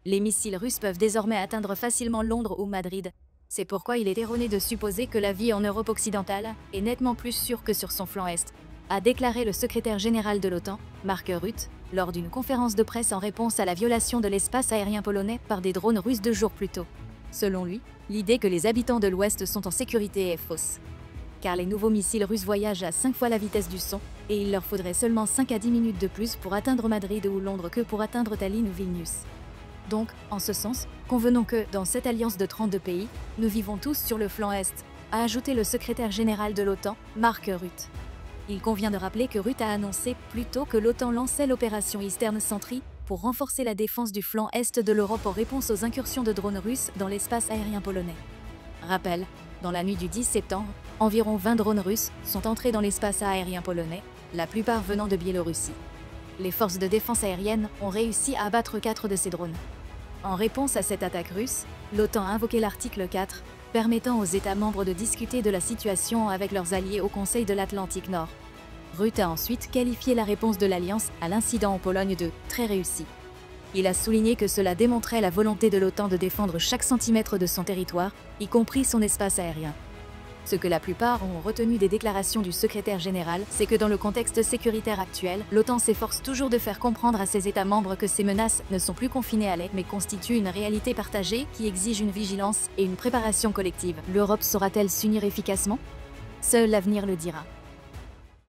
Les missiles russes peuvent désormais atteindre facilement Londres ou Madrid. C'est pourquoi il est erroné de supposer que la vie en Europe occidentale est nettement plus sûre que sur son flanc est, a déclaré le secrétaire général de l'OTAN, Mark Rutte, lors d'une conférence de presse en réponse à la violation de l'espace aérien polonais par des drones russes 2 jours plus tôt. Selon lui, l'idée que les habitants de l'Ouest sont en sécurité est fausse. Car les nouveaux missiles russes voyagent à 5 fois la vitesse du son, et il leur faudrait seulement 5 à 10 minutes de plus pour atteindre Madrid ou Londres que pour atteindre Tallinn ou Vilnius. Donc, en ce sens, convenons que, dans cette alliance de 32 pays, nous vivons tous sur le flanc Est, a ajouté le secrétaire général de l'OTAN, Mark Rutte. Il convient de rappeler que Rutte a annoncé plus tôt que l'OTAN lançait l'opération Eastern Sentry pour renforcer la défense du flanc Est de l'Europe en réponse aux incursions de drones russes dans l'espace aérien polonais. Rappel, dans la nuit du 10 septembre, environ 20 drones russes sont entrés dans l'espace aérien polonais, la plupart venant de Biélorussie. Les forces de défense aérienne ont réussi à abattre 4 de ces drones. En réponse à cette attaque russe, l'OTAN a invoqué l'article 4, permettant aux États membres de discuter de la situation avec leurs alliés au Conseil de l'Atlantique Nord. Rutte a ensuite qualifié la réponse de l'Alliance à l'incident en Pologne de « très réussi ». Il a souligné que cela démontrait la volonté de l'OTAN de défendre chaque centimètre de son territoire, y compris son espace aérien. Ce que la plupart ont retenu des déclarations du secrétaire général, c'est que dans le contexte sécuritaire actuel, l'OTAN s'efforce toujours de faire comprendre à ses États membres que ces menaces ne sont plus confinées à l'air, mais constituent une réalité partagée qui exige une vigilance et une préparation collective. L'Europe saura-t-elle s'unir efficacement? Seul l'avenir le dira.